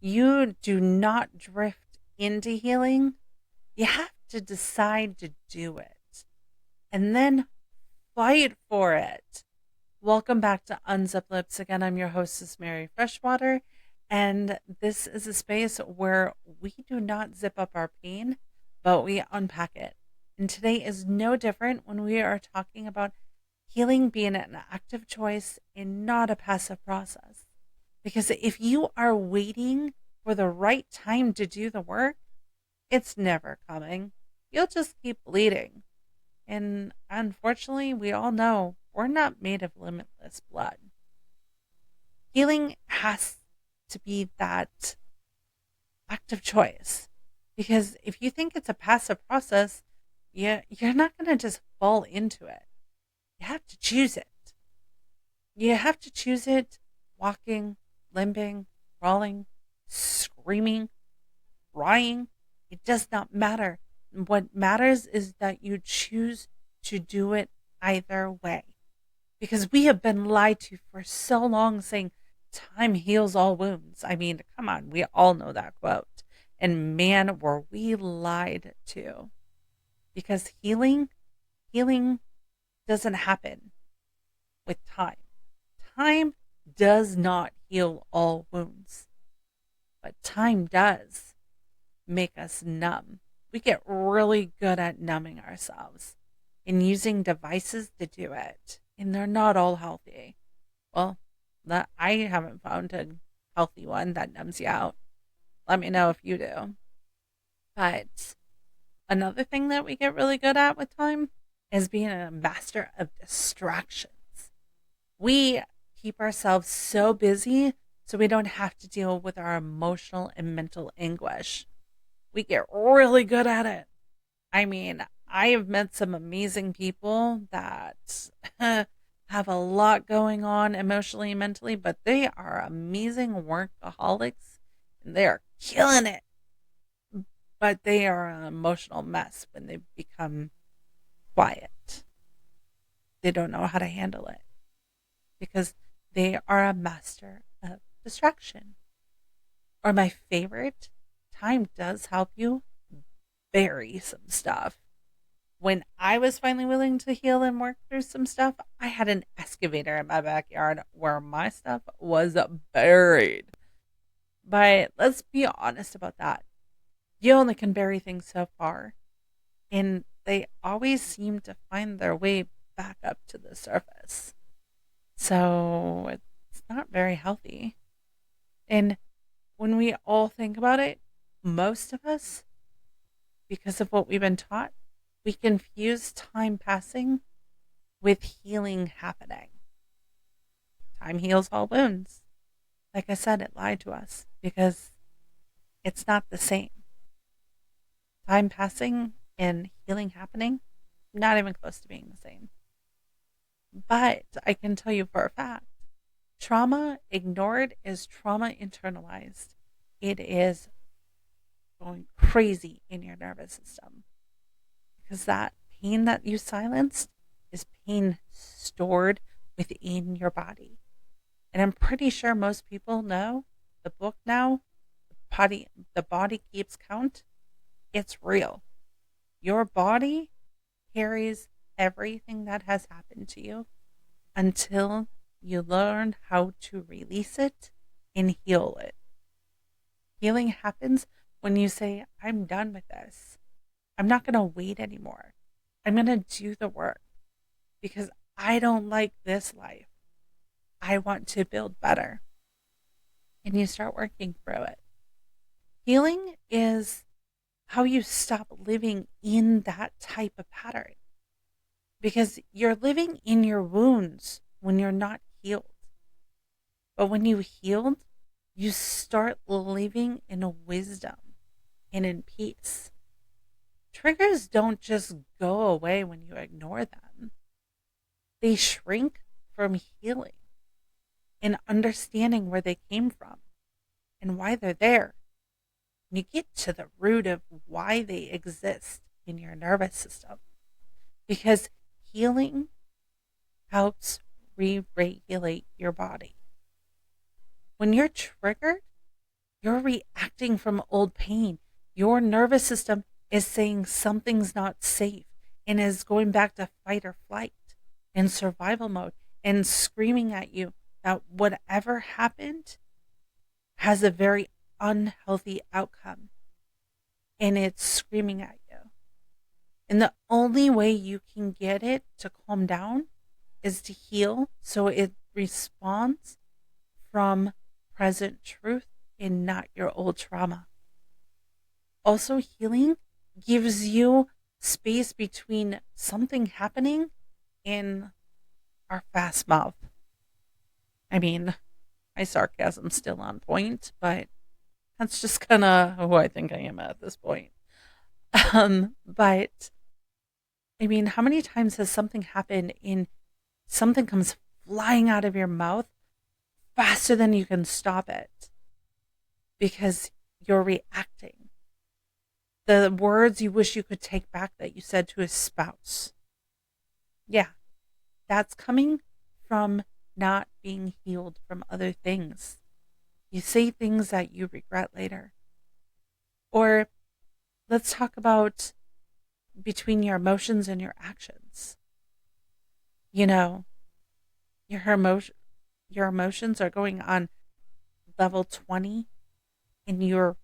You do not drift into healing. You have to decide to do it and then fight for it. Welcome back to Unzip Lips. Again, I'm your hostess, Mary Freshwater, and this is a space where we do not zip up our pain, but we unpack it. And today is no different when we are talking about healing being an active choice and not a passive process. Because if you are waiting for the right time to do the work, it's never coming. You'll just keep bleeding. And unfortunately, we all know we're not made of limitless blood. Healing has to be that active choice. Because if you think it's a passive process, you're not going to just fall into it. You have to choose it. You have to choose it walking, limping, crawling, screaming, crying. It does not matter. What matters is that you choose to do it either way. Because we have been lied to for so long saying time heals all wounds. I mean, come on, we all know that quote. And man, were we lied to. Because healing doesn't happen with time. Time does not heal all wounds, but time does make us numb. We get really good at numbing ourselves and using devices to do it, and they're not all healthy. Well, I haven't found a healthy one that numbs you out. Let me know if you do. But another thing that we get really good at with time is being a master of distractions. We keep ourselves so busy so we don't have to deal with our emotional and mental anguish. We get really good at it. I mean, I have met some amazing people that have a lot going on emotionally and mentally, but they are amazing workaholics and they are killing it. But they are an emotional mess when they become quiet. They don't know how to handle it because they are a master of distraction. Or my favorite, time does help you bury some stuff. When I was finally willing to heal and work through some stuff, I had an excavator in my backyard where my stuff was buried. But let's be honest about that. You only can bury things so far, and they always seem to find their way back up to the surface. So it's not very healthy. And when we all think about it, most of us, because of what we've been taught, we confuse time passing with healing happening. Time heals all wounds. Like I said, it lied to us because it's not the same. Time passing and healing happening, not even close to being the same. But I can tell you for a fact, trauma ignored is trauma internalized. It is going crazy in your nervous system because that pain that you silenced is pain stored within your body. And I'm pretty sure most people know the book now, the body keeps count. It's real. Your body carries everything that has happened to you until you learn how to release it and heal it. Healing happens when you say, I'm done with this. I'm not going to wait anymore. I'm going to do the work because I don't like this life. I want to build better. And you start working through it. Healing is how you stop living in that type of pattern because you're living in your wounds when you're not healed. But when you healed, you start living in a wisdom and in peace. Triggers don't just go away when you ignore them. They shrink from healing and understanding where they came from and why they're there. And you get to the root of why they exist in your nervous system. Because healing helps re regulate your body. When you're triggered, You're reacting from old pain. Your nervous system is saying something's not safe and is going back to fight or flight in survival mode and screaming at you that whatever happened has a very unhealthy outcome, and it's screaming at you. And the only way you can get it to calm down is to heal so it responds from present truth and not your old trauma. Also, healing gives you space between something happening and our fast mouth. I mean, my sarcasm's still on point, but that's just kind of who I think I am at this point. But I mean, how many times has something happened and something comes flying out of your mouth faster than you can stop it because you're reacting? The words you wish you could take back that you said to a spouse. Yeah, that's coming from not being healed from other things. You say things that you regret later. Or let's talk about between your emotions and your actions. You know, your emotions are going on level 20 and you're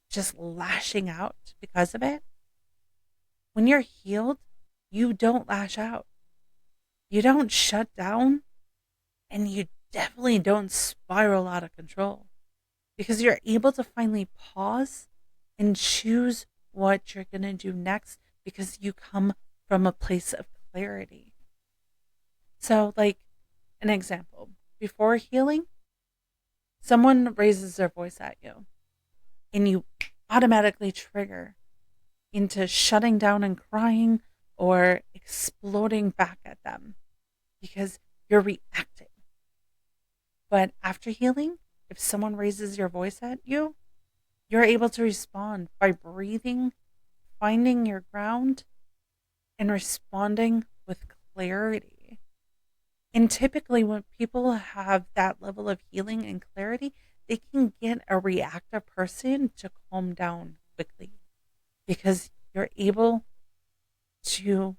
just lashing out because of it. When you're healed, you don't lash out. You don't shut down, and you definitely don't spiral out of control because you're able to finally pause and choose what you're going to do next because you come from a place of clarity. So, like an example, before healing, someone raises their voice at you and you automatically trigger into shutting down and crying or exploding back at them because you're reacting. But after healing, if someone raises your voice at you, you're able to respond by breathing, finding your ground, and responding with clarity. And typically, when people have that level of healing and clarity, they can get a reactive person to calm down quickly because you're able to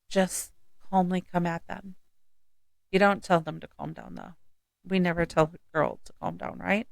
just calmly come at them. You don't tell them to calm down, though. We never tell a girl to calm down, right?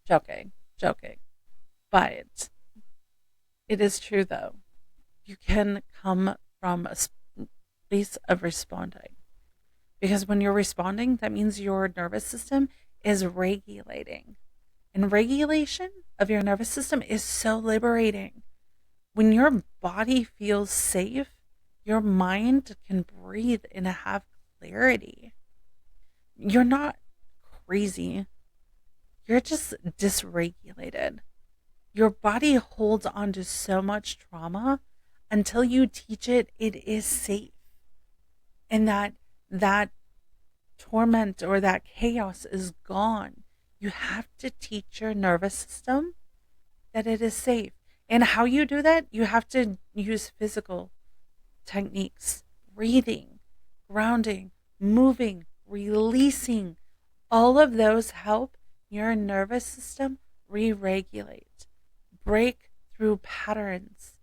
Joking, joking. But it is true, though. You can come from a place of responding. Because when you're responding, that means your nervous system is regulating. And regulation of your nervous system is so liberating. When your body feels safe, your mind can breathe and have clarity. You're not crazy. You're just dysregulated. Your body holds on to so much trauma until you teach it it is safe. And that torment or that chaos is gone. You have to teach your nervous system that it is safe. And how you do that, you have to use physical techniques, breathing, grounding, moving, releasing. All of those help your nervous system re-regulate, break through patterns,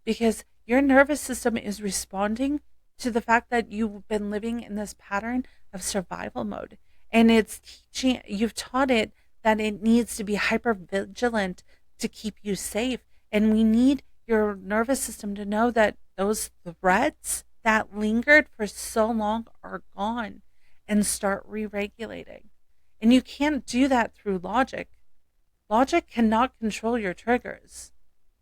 because your nervous system is responding to the fact that you've been living in this pattern of survival mode. And it's teaching, you've taught it that it needs to be hyper vigilant to keep you safe. And we need your nervous system to know that those threats that lingered for so long are gone and start re regulating. And you can't do that through logic. Logic cannot control your triggers.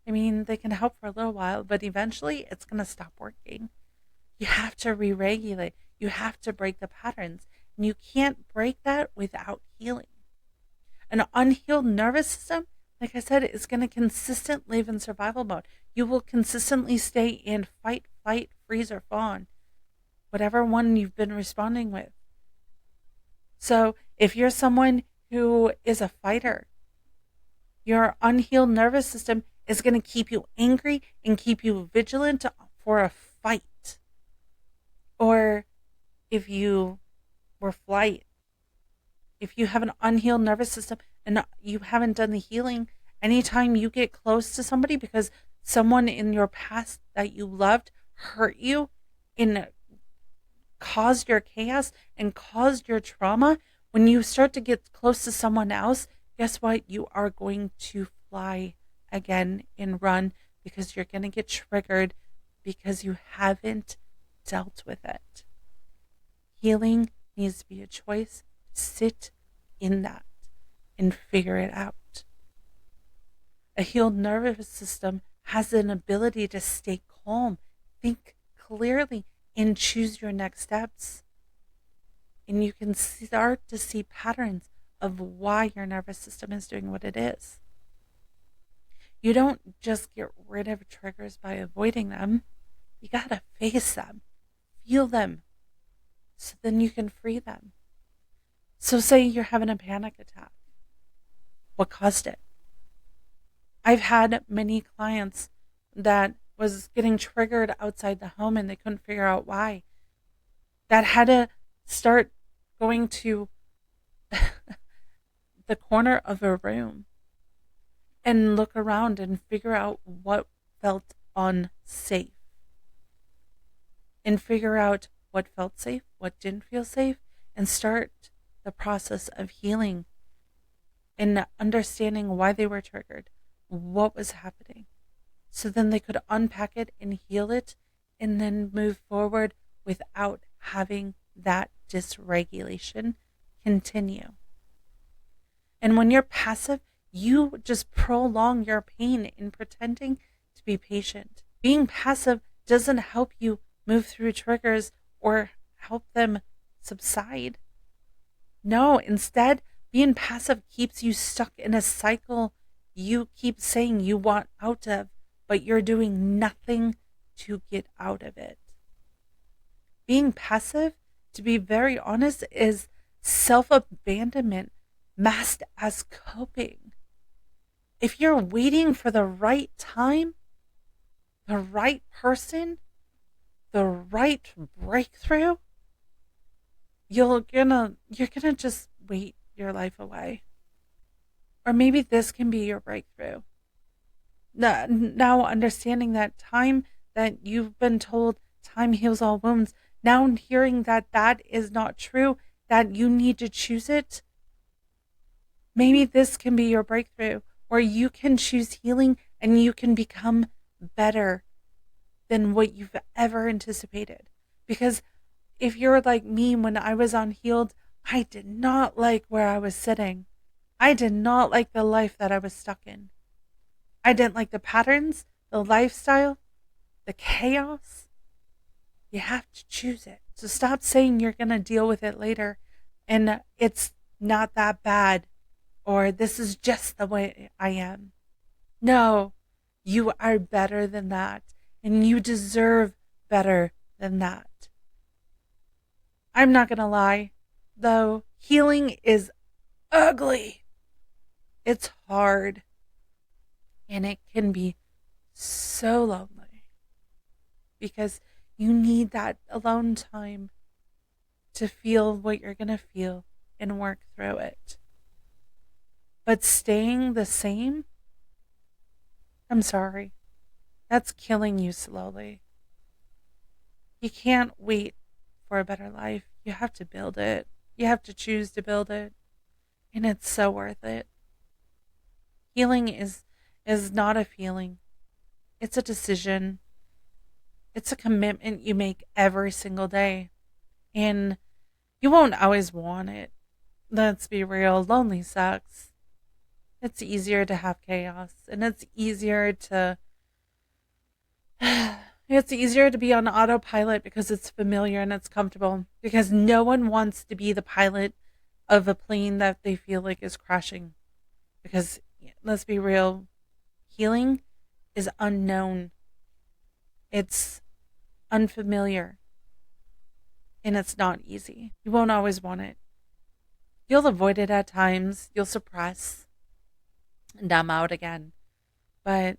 I mean, they can help for a little while, but eventually it's going to stop working. You have to re regulate. You have to break the patterns. And you can't break that without healing. An unhealed nervous system, like I said, is going to consistently live in survival mode. You will consistently stay in fight, flight, freeze, or fawn, whatever one you've been responding with. So if you're someone who is a fighter, your unhealed nervous system is going to keep you angry and keep you vigilant for a fight. Or if you were flight, If you have an unhealed nervous system and you haven't done the healing, anytime you get close to somebody because someone in your past that you loved hurt you and caused your chaos and caused your trauma, when you start to get close to someone else, guess what? You are going to fly again and run because you're going to get triggered because you haven't dealt with it. Healing needs to be a choice. Sit in that and figure it out. A healed nervous system has an ability to stay calm, think clearly, and choose your next steps. And you can start to see patterns of why your nervous system is doing what it is. You don't just get rid of triggers by avoiding them. You gotta face them, feel them, so then you can free them. So say you're having a panic attack. What caused it? I've had many clients that was getting triggered outside the home and they couldn't figure out why. That had to start going to the corner of a room and look around and figure out what felt unsafe. And figure out what felt safe, what didn't feel safe, and start the process of healing and understanding why they were triggered, what was happening. So then they could unpack it and heal it and then move forward without having that dysregulation continue. And when you're passive, you just prolong your pain in pretending to be patient. Being passive doesn't help you move through triggers or help them subside. No, instead, being passive keeps you stuck in a cycle you keep saying you want out of, but you're doing nothing to get out of it. Being passive, to be very honest, is self-abandonment masked as coping. If you're waiting for the right time, the right person, the right breakthrough, you're gonna just wait your life away. Or maybe this can be your breakthrough. Now understanding that time that you've been told time heals all wounds, now hearing that that is not true, that you need to choose it, maybe this can be your breakthrough where you can choose healing and you can become better than what you've ever anticipated. Because if you're like me, when I was unhealed, I did not like where I was sitting. I did not like the life that I was stuck in. I didn't like the patterns, the lifestyle, the chaos. You have to choose it. So stop saying you're going to deal with it later and it's not that bad or this is just the way I am. No, you are better than that and you deserve better than that. I'm not going to lie, though, healing is ugly. It's hard. And it can be so lonely because you need that alone time to feel what you're going to feel and work through it. But staying the same, I'm sorry, that's killing you slowly. You can't wait for a better life. You have to build it. You have to choose to build it. And it's so worth it. Healing is not a feeling. It's a decision. It's a commitment you make every single day. And you won't always want it. Let's be real. Lonely sucks. It's easier to have chaos. And it's easier to be on autopilot because it's familiar and it's comfortable. Because no one wants to be the pilot of a plane that they feel like is crashing. Because let's be real, healing is unknown. It's unfamiliar. And it's not easy. You won't always want it. You'll avoid it at times. You'll suppress and numb out again. But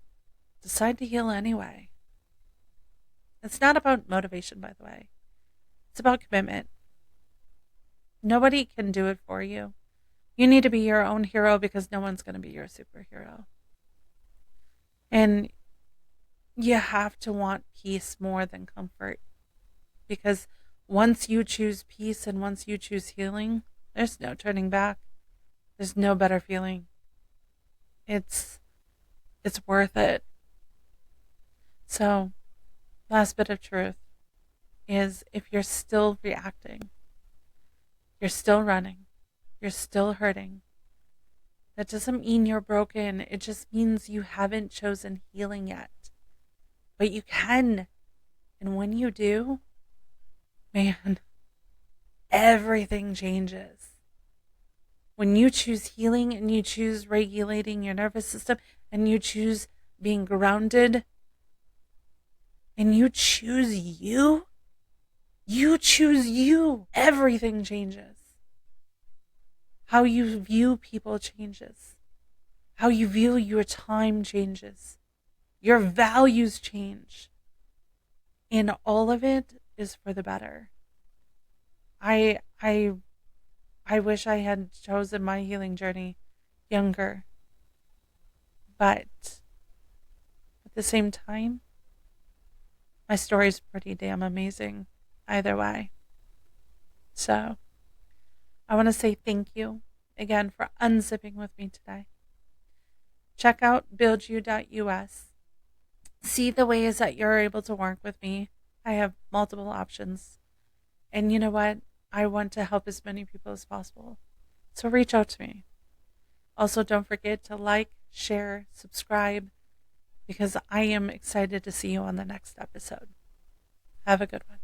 decide to heal anyway. It's not about motivation, by the way. It's about commitment. Nobody can do it for you. You need to be your own hero because no one's going to be your superhero. And you have to want peace more than comfort, because once you choose peace and once you choose healing, there's no turning back. There's no better feeling. It's worth it. So, last bit of truth is, if you're still reacting, you're still running, you're still hurting, that doesn't mean you're broken. It just means you haven't chosen healing yet. But you can. And when you do, man, everything changes. When you choose healing and you choose regulating your nervous system and you choose being grounded and you choose you, everything changes. How you view people changes. How you view your time changes. Your values change. And all of it is for the better. I wish I had chosen my healing journey younger. But at the same time, my story is pretty damn amazing either way. So I want to say thank you again for unzipping with me today. Check out buildyou.us. See the ways that you're able to work with me. I have multiple options. And you know what? I want to help as many people as possible. So reach out to me. Also, don't forget to like, share, subscribe, because I am excited to see you on the next episode. Have a good one.